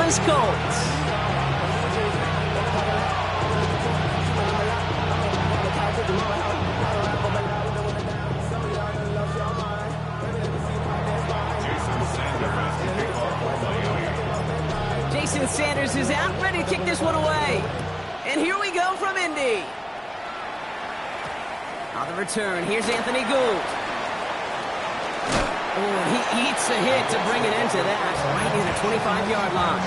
Indianapolis Colts. Jason Sanders is out, ready to kick this one away. And here we go from Indy. On the return, here's Anthony Gould. Oh, he eats a hit to bring it into that, right in the 25-yard line.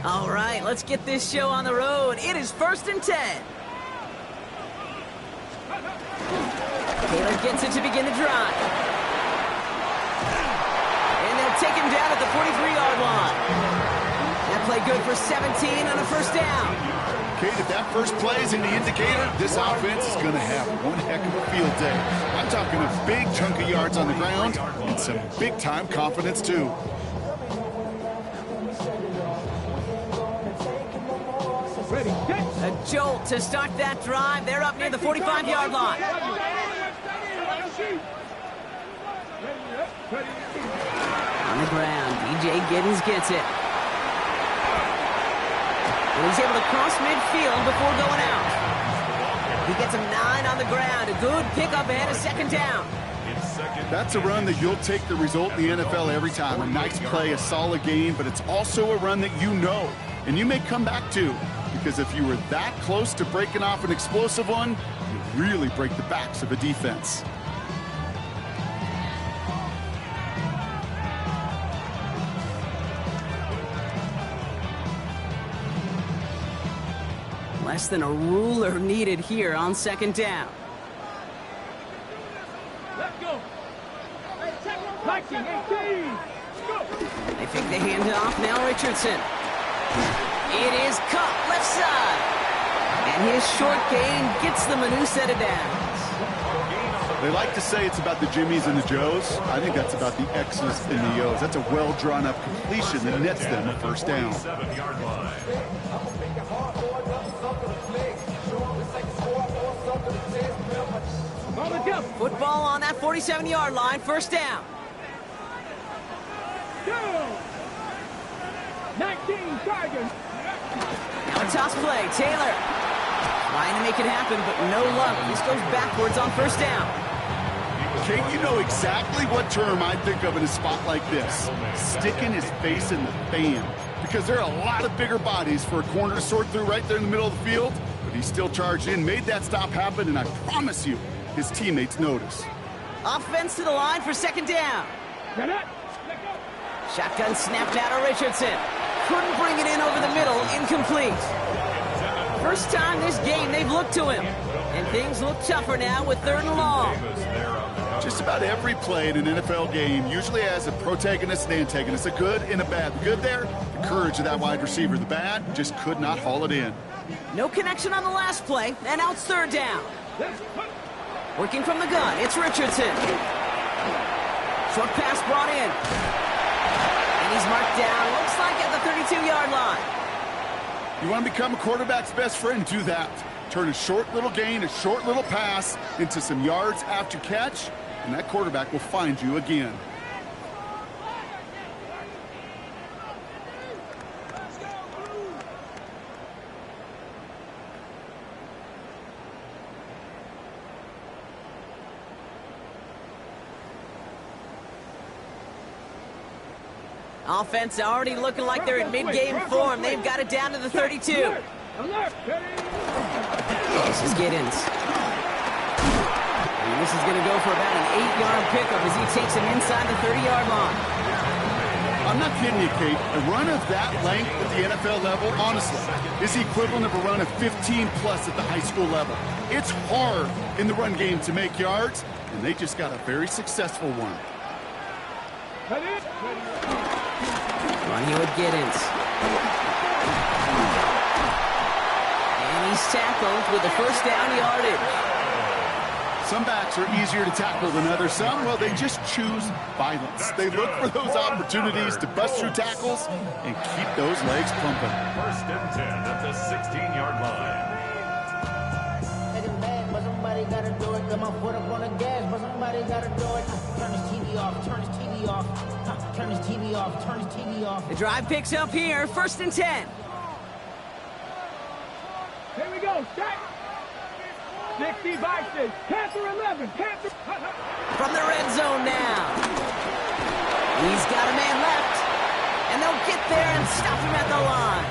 All right, let's get this show on the road. It is 1st and 10. Taylor gets it to begin the drive. And they'll take him down at the 43-yard line. That play good for 17 on a first down. Kate, if that first play is any indicator, this offense is going to have one heck of a field day. I'm talking a big chunk of yards on the ground and some big-time confidence, too. A jolt to start that drive. They're up near the 45-yard line. On the ground, DJ Giddens gets it. And he's able to cross midfield before going out. He gets him 9 on the ground. A good pickup and a second down. That's a run that you'll take the result in the NFL every time. A nice play, a solid game, but it's also a run that you know, and you may come back to. Because if you were that close to breaking off an explosive one, you really break the backs of a defense. Less than a ruler needed here on second down. Let's go. They fake the handoff. Now Richardson. It is cut left side. And his short gain gets them a new set of downs. They like to say it's about the Jimmies and the Joes. I think that's about the X's and the O's. That's a well-drawn-up completion that nets them a first down. Football on that 47-yard line, first down. 19 Tigers. Now a toss play, Taylor. Trying to make it happen, but no luck. This goes backwards on first down. Kate, you know exactly what term I think of in a spot like this. Sticking his face in the fan. Because there are a lot of bigger bodies for a corner to sort through right there in the middle of the field. But he still charged in, made that stop happen, and I promise you, his teammates notice. Offense to the line for second down. Shotgun snapped out of Richardson. Couldn't bring it in over the middle, incomplete. First time this game they've looked to him. And things look tougher now with 3rd and long. Just about every play in an NFL game usually has a protagonist and antagonist, a good and a bad. The good there, the courage of that wide receiver. The bad, just could not haul it in. No connection on the last play, and out 3rd down. Working from the gun, it's Richardson. Short pass brought in. And he's marked down, looks like at the 32-yard line. You want to become a quarterback's best friend, do that. Turn a short little gain, a short little pass into some yards after catch, and that quarterback will find you again. Offense already looking like they're in mid-game form. They've got it down to the 32. This is Giddens. And this is going to go for about an 8-yard pickup as he takes him inside the 30-yard line. I'm not kidding you, Kate. A run of that length at the NFL level, honestly, is the equivalent of a run of 15-plus at the high school level. It's hard in the run game to make yards, and they just got a very successful one. Run here with Giddens. And he's tackled with the first down yardage. Some backs are easier to tackle than others. Some, well, they just choose violence. They look for those opportunities to bust through tackles and keep those legs pumping. First and 10 at the 16-yard line. But somebody gotta do it. Got my foot up on the gas, but somebody gotta do it. Turn his TV off, turn his TV off. Turn his TV off, turn his TV off. The drive picks up here, first and 10. Here we go, set. 60 Vikings, Panther 11, Panther. From the red zone now. He's got a man left. And they'll get there and stop him at the line.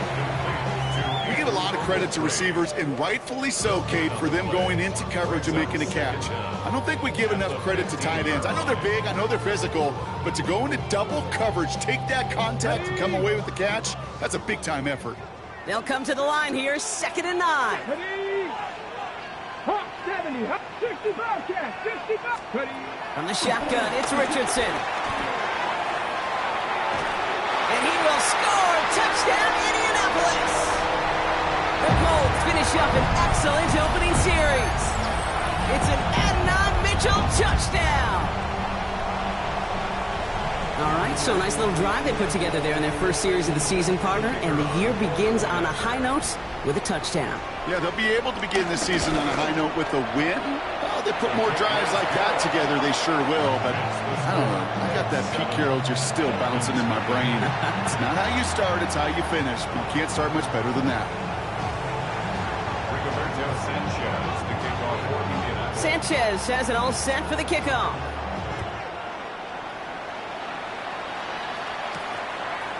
We give a lot of credit to receivers, and rightfully so, Kate, for them going into coverage and making a catch. I don't think we give enough credit to tight ends. I know they're big, I know they're physical, but to go into double coverage, take that contact, and come away with the catch, that's a big-time effort. They'll come to the line here, second and 9. Ready? Hop 70, hop 65, catch, 65. Ready? From the shotgun, it's Richardson. And he will score! Touchdown, Indianapolis! The Colts finish up an excellent opening series. It's an Adnan Mitchell touchdown! All right, so nice little drive they put together there in their first series of the season, partner, and the year begins on a high note with a touchdown. Yeah, they'll be able to begin this season on a high note with a win. Well, they put more drives like that together, they sure will, but I don't know. I got that Pete Carroll just still bouncing in my brain. It's not how you start, it's how you finish, but you can't start much better than that. Sanchez has it all set for the kickoff.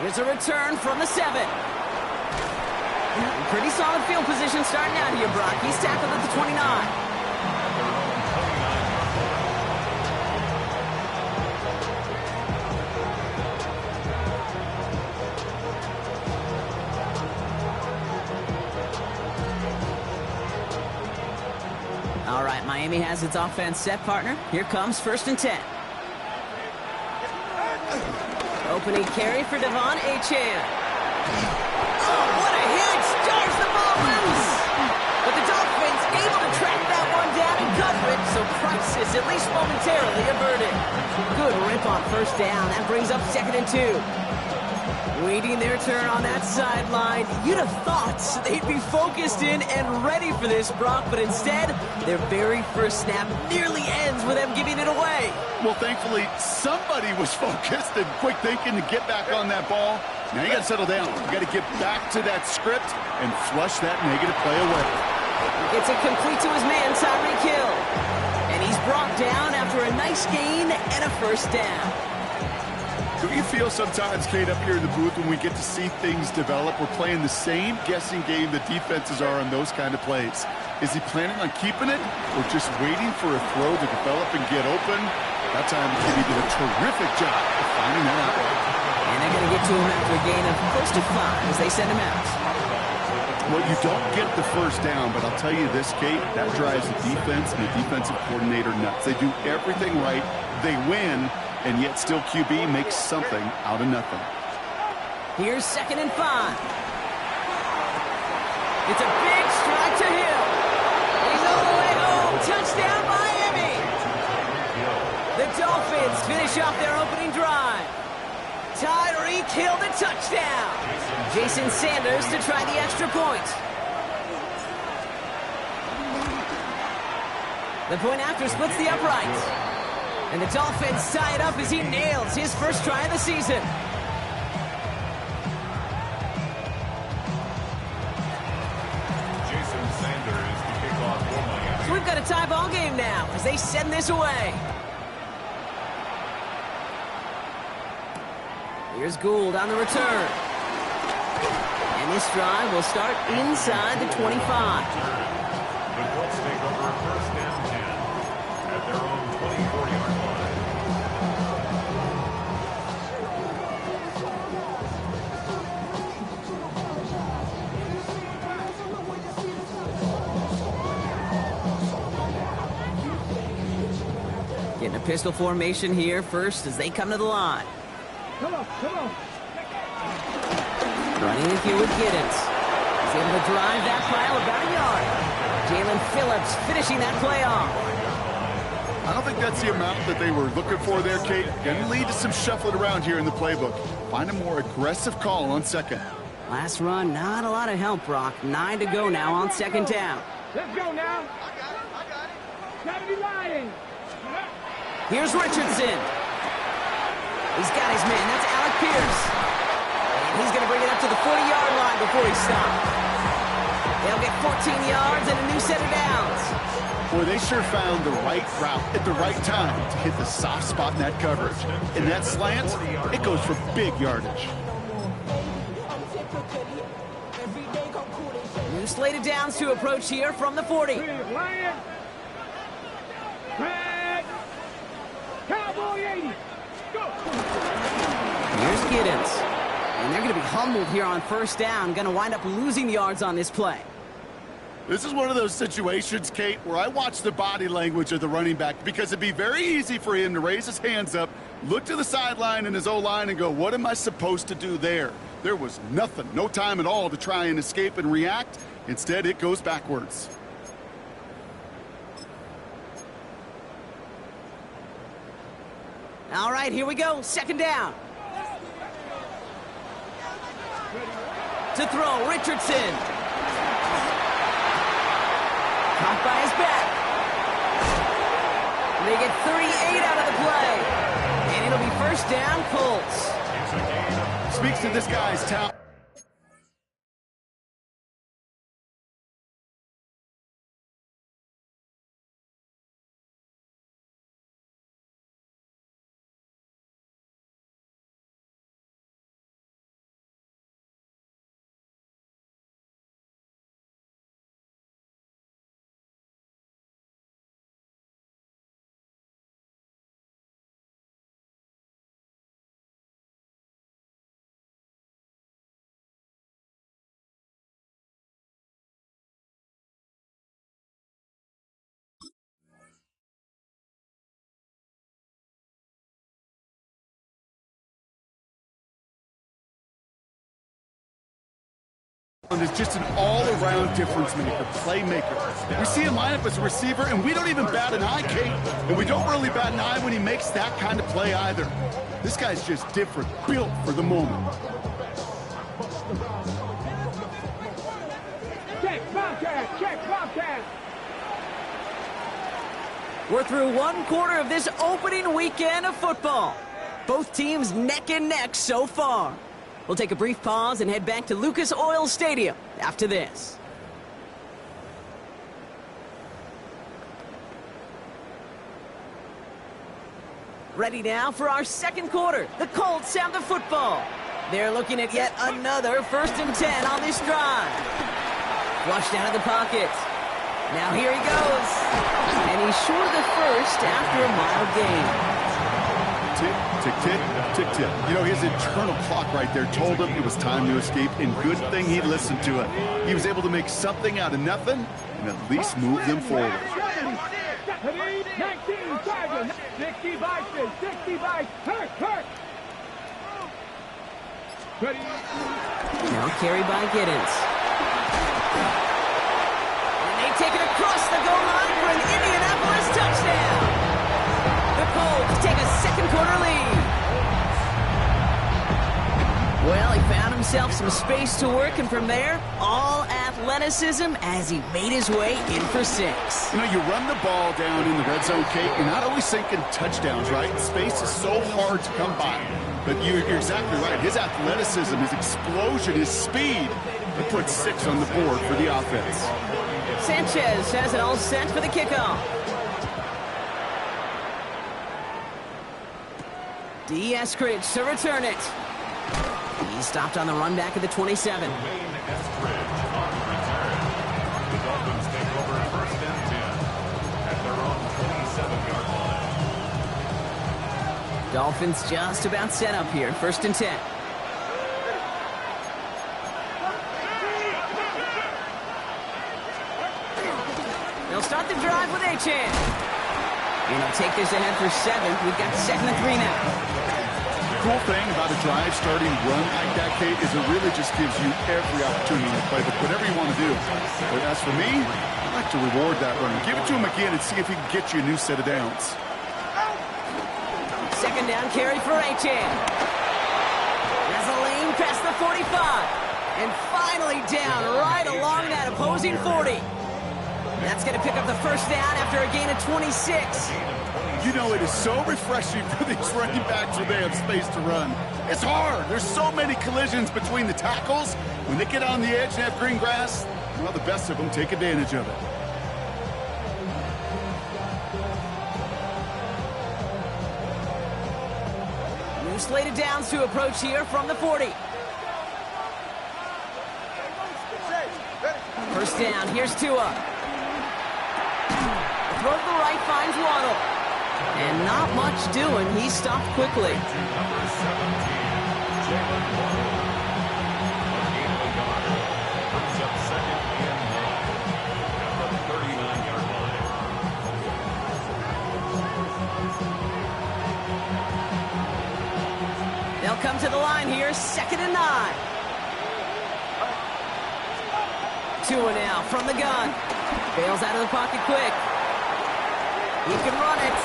Here's a return from the 7. Pretty solid field position starting out here, Brock. He's tackled at the 29. All right, Miami has its offense set, partner. Here comes first and 10. Opening carry for Devon Achane. Oh, what a hit! Stars the ball loose! But the Dolphins able to track that one down and cover it, so crisis at least momentarily averted. Good rip on first down. That brings up second and 2. Waiting their turn on that sideline. You'd have thought they'd be focused in and ready for this, Brock, but instead, their very first snap nearly ends with them giving it away. Well, thankfully, somebody was focused and quick thinking to get back on that ball. Now you got to settle down. You got to get back to that script and flush that negative play away. Gets it complete to his man, Tyreek Hill. And he's brought down after a nice gain and a first down. Do you feel sometimes, Kate, up here in the booth when we get to see things develop, we're playing the same guessing game the defenses are on those kind of plays? Is he planning on keeping it or just waiting for a throw to develop and get open? That time, he did a terrific job of finding that out. And they're going to get to him after a gain of close to 5 as they send him out. Well, you don't get the first down, but I'll tell you this, Kate, that drives the defense and the defensive coordinator nuts. They do everything right. They win. And yet still QB makes something out of nothing. Here's second and 5. It's a big strike to Hill. He's all the way home. Touchdown, Miami. The Dolphins finish off their opening drive. Tyreek Hill the touchdown. Jason Sanders to try the extra point. The point after splits the uprights. And the Dolphins tie it up as he nails his first try of the season. Jason Sanders to kick off for Miami. So we've got a tie ball game now as they send this away. Here's Gould on the return. And this drive will start inside the 25. The Colts take over a first down 10 at their own 24-yard line. Getting a pistol formation here first as they come to the line. Come on, come on. Running it here with Giddens. He's able to drive that pile about a yard. Jalen Phillips finishing that play off. I don't think that's the amount that they were looking for there, Kate. Going to lead to some shuffling around here in the playbook. Find a more aggressive call on second. Last run, not a lot of help, Brock. 9 to go now on second down. Let's go now. 70 Lions. Here's Richardson. He's got his man. That's Alec Pierce. And he's going to bring it up to the 40-yard line before he stops. They'll get 14 yards and a new set of downs. Boy, they sure found the right route at the right time to hit the soft spot in that coverage. And that slant, it goes for big yardage. New slate of downs to approach here from the 40. Lions. Red. Cowboy 80. Go. Here's Giddens. And they're going to be humbled here on first down. Going to wind up losing yards on this play. This is one of those situations, Kate, where I watch the body language of the running back because it'd be very easy for him to raise his hands up, look to the sideline in his O-line and go, what am I supposed to do there? There was nothing, no time at all to try and escape and react. Instead, it goes backwards. All right, here we go. Second down. To throw, Richardson. Caught by his back. They get 38 out of the play. And it'll be first down, Colts. Speaks to this guy's talent. Is just an all-around difference maker, playmaker. We see him line up as a receiver, and we don't even bat an eye, Kate. And we don't really bat an eye when he makes that kind of play either. This guy's just different, built for the moment. Check, Bobcat. Check, Bobcat. We're through one quarter of this opening weekend of football. Both teams neck and neck so far. We'll take a brief pause and head back to Lucas Oil Stadium after this. Ready now for our second quarter. The Colts have the football. They're looking at yet another 1st and 10 on this drive. Flushed out of the pocket. Now here he goes. And he's short of the first after a mild gain. Tick, tick, tick, tick, tick. You know, his internal clock right there told him it was time to escape, and good thing he listened to it. He was able to make something out of nothing and at least move them forward. 19, Sergeant. 60 Bison. 60 Bison. Hurt. Ready. Now carried by Giddens. And they take it across the goal line for an Indianapolis touchdown. The Colts take a second quarter lead. Well, he found himself some space to work, and from there, all athleticism as he made his way in for 6. You know, you run the ball down in the red zone, Kate, you're not always sinking touchdowns, right? Space is so hard to come by. But you're exactly right. His athleticism, his explosion, his speed, it puts 6 on the board for the offense. Sanchez has it all set for the kickoff. Eskridge to return it. He stopped on the run back at the 27. Dolphins just about set up here. 1st and 10. They'll start the drive with Achane. And he'll take this ahead for 7. We've got 2nd and 3 now. cool thing about a drive starting run like that, Kate, is it really just gives you every opportunity to play whatever you want to do. But as for me, I like to reward that runner. Give it to him again and see if he can get you a new set of downs. Second down carry for Achane. Has a lane past the 45. And finally down right along that opposing 40. That's going to pick up the first down after a gain of 26. You know, it is so refreshing for these running backs when they have space to run. It's hard. There's so many collisions between the tackles. When they get on the edge and have green grass, well, the best of them take advantage of it. New slated downs to approach here from the 40. First down, here's Tua. Throw to the right finds Waddle. And not much doing. He stopped quickly. Number 17, Jalen Waddle. A gain of a yard. Brings up second and 9 at the 39-yard line. They'll come to the line here, 2nd and 9. Tua now from the gun. Bails out of the pocket quick. He can run it.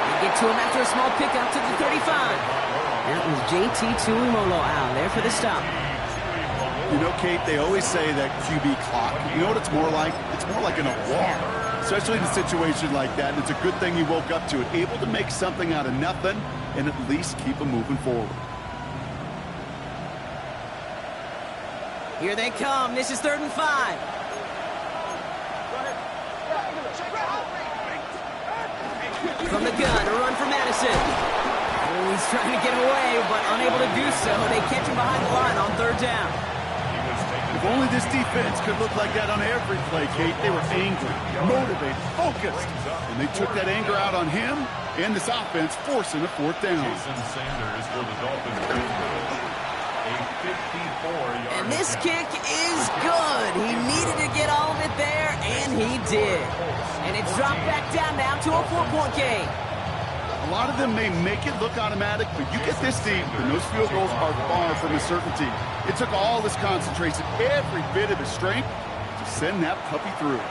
They get to him after a small pickup to the 35. That was JT Tuimoloau out there for the stop. You know, Kate, they always say that QB clock. You know what it's more like? It's more like an alarm, especially in a situation like that. And it's a good thing you woke up to it, able to make something out of nothing and at least keep them moving forward. Here they come. This is 3rd and 5. From the gun, a run for Madison. Oh, he's trying to get away, but unable to do so. They catch him behind the line on 3rd down. If only this defense could look like that on every play, Kate. They were angry, motivated, focused. And they took that anger out on him and this offense, forcing a 4th down. Jason Sanders for the Dolphins. A 54-yard. And this kick is good. He needed to get all of it there, and he did. And it's dropped back down now to a 4-point game. A lot of them may make it look automatic, but you get this deep, and those field goals are far from a certainty. It took all his concentration, every bit of his strength, to send that puppy through.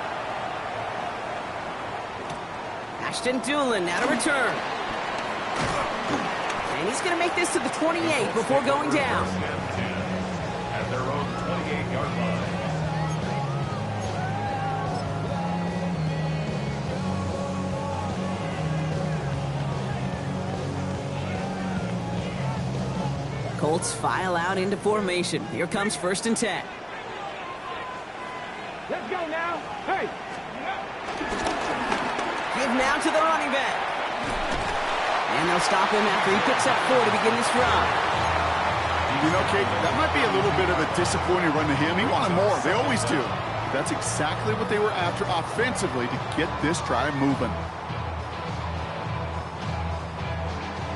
Ashton Doolin now to return. And he's going to make this to the 28 before going down. At their own 28-yard line. Colts file out into formation. Here comes 1st and 10. Let's go now. Hey. Give now to the running back. And they'll stop him after he picks up 4 to begin this drive. You know, Kate, that might be a little bit of a disappointing run to him. He wanted more. They always do. That's exactly what they were after offensively to get this drive moving.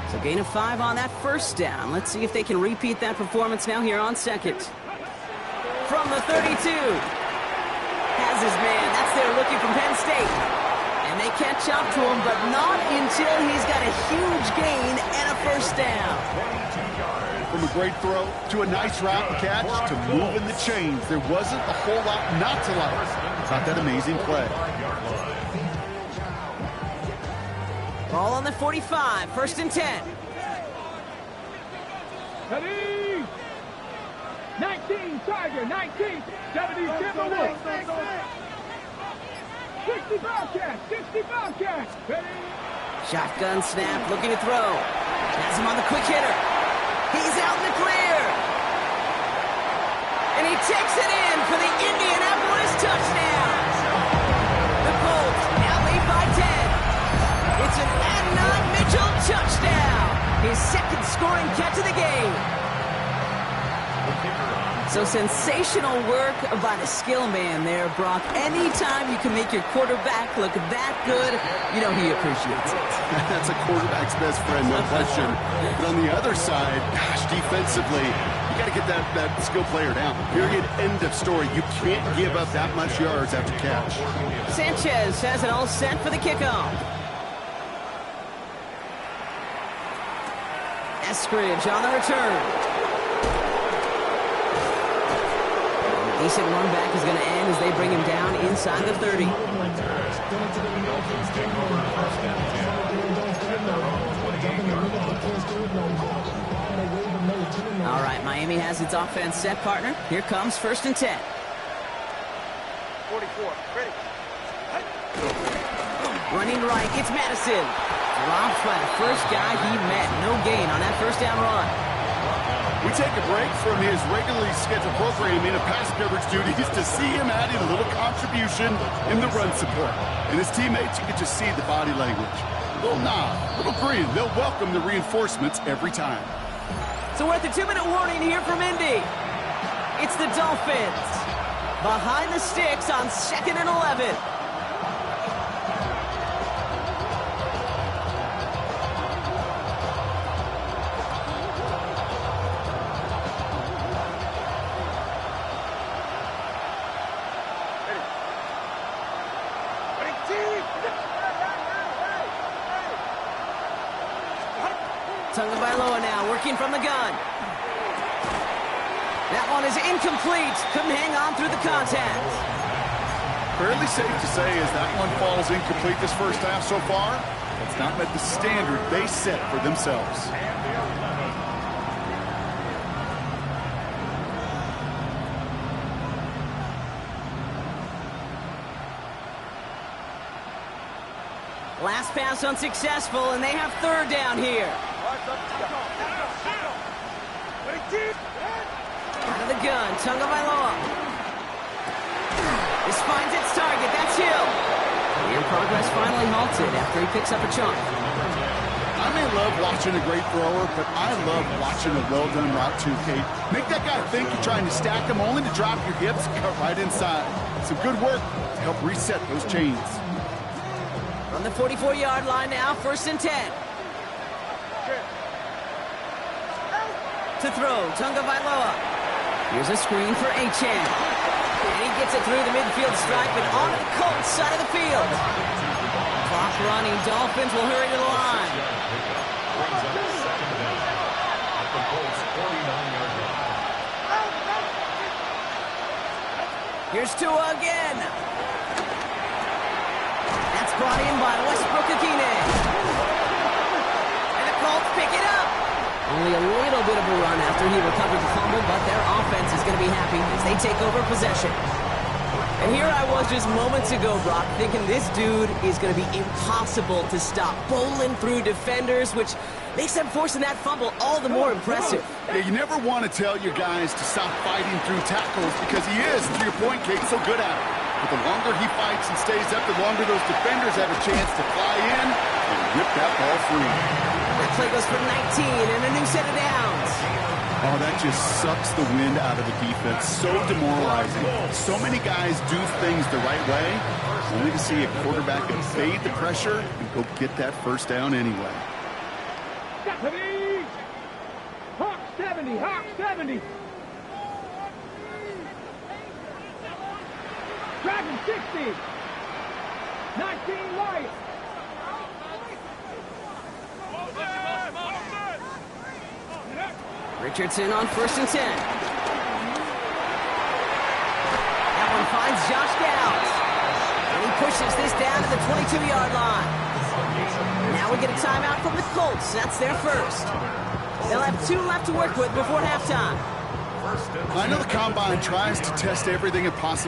So gain of 5 on that 1st down. Let's see if they can repeat that performance now here on 2nd. From the 32. Has his man. That's their rookie from Penn State. And they catch up to him, but not until he's got a huge gain and a 1st down. From a great throw to a nice route and catch to moving the chains. There wasn't a whole lot not to like about that amazing play. Ball on the 45, 1st and 10. Ready. 19, Tiger, 19, 70, Timberwolves. 60 Bobcats, 60 Bobcats. Ready. Shotgun snap, looking to throw. Has him on the quick hitter. He's out in the clear. And he takes it in for the Indianapolis touchdown. The Colts now lead by 10. It's an Adnan Mitchell touchdown. His 2nd scoring catch of the game. So sensational work by the skill man there, Brock. Anytime you can make your quarterback look that good, you know he appreciates it. That's a quarterback's best friend, no question. But on the other side, gosh, defensively, you got to get that skill player down. Period. End of story. You can't give up that much yards after catch. Sanchez has it all set for the kickoff. As scrimmage on the return. Decent run back is going to end as they bring him down inside the 30. Dolphins take over first and 10 at their own 28-yard line. All right, Miami has its offense set, partner. Here comes 1st and 10. 44, ready. Running right, it's Madison. Dropped by the first guy he met. No gain on that first down run. We take a break from his regularly scheduled programming of pass coverage duties to see him adding a little contribution in the run support. And his teammates, you can just see the body language. A little nod, a little grin. They'll welcome the reinforcements every time. So we're at the 2-minute warning here from Indy. It's the Dolphins. Behind the sticks on 2nd and 11. Tagovailoa now working from the gun. That one is incomplete. Couldn't hang on through the contact. Fairly safe to say as that one falls incomplete this first half so far, it's not met the standard they set for themselves. Last pass unsuccessful, and they have 3rd down here. Out of the gun, Tagovailoa. This finds its target. That's Hill. And progress finally halted after he picks up a chunk. I may love watching a great thrower, but I love watching a well-done route too, Kate. Make that guy think you're trying to stack him only to drop your hips and cut right inside. Some good work to help reset those chains. On the 44-yard line now, 1st and 10. To throw, Tagovailoa. Here's a screen for Achane. And he gets it through the midfield stripe and onto the Colts side of the field. Clock running, Dolphins will hurry to the line. Brings up 2nd down at the Colts 49-yard line. Here's Tua again. That's brought in by Westbrook-Ikhine. And the Colts pick it up. Only a little bit of a run after he recovered the fumble, but their offense is going to be happy as they take over possession. And here I was just moments ago, Brock, thinking this dude is going to be impossible to stop. Bowling through defenders, which makes them forcing that fumble all the more impressive. Yeah, you never want to tell your guys to stop fighting through tackles because he is, to your point, Kate, so good at it. But the longer he fights and stays up, the longer those defenders have a chance to fly in and rip that ball free. That play goes for 19 and a new set of downs. Oh, that just sucks the wind out of the defense. So demoralizing. So many guys do things the right way, only to see a quarterback evade the pressure and go get that first down anyway. Hawk 70, Hawk 70. Dragon 60. 19 light. Richardson on 1st and 10. That one finds Josh Downs. And he pushes this down to the 22-yard line. Now we get a timeout from the Colts. That's their first. They'll have 2 left to work with before halftime. I know the Combine tries to test everything it possibly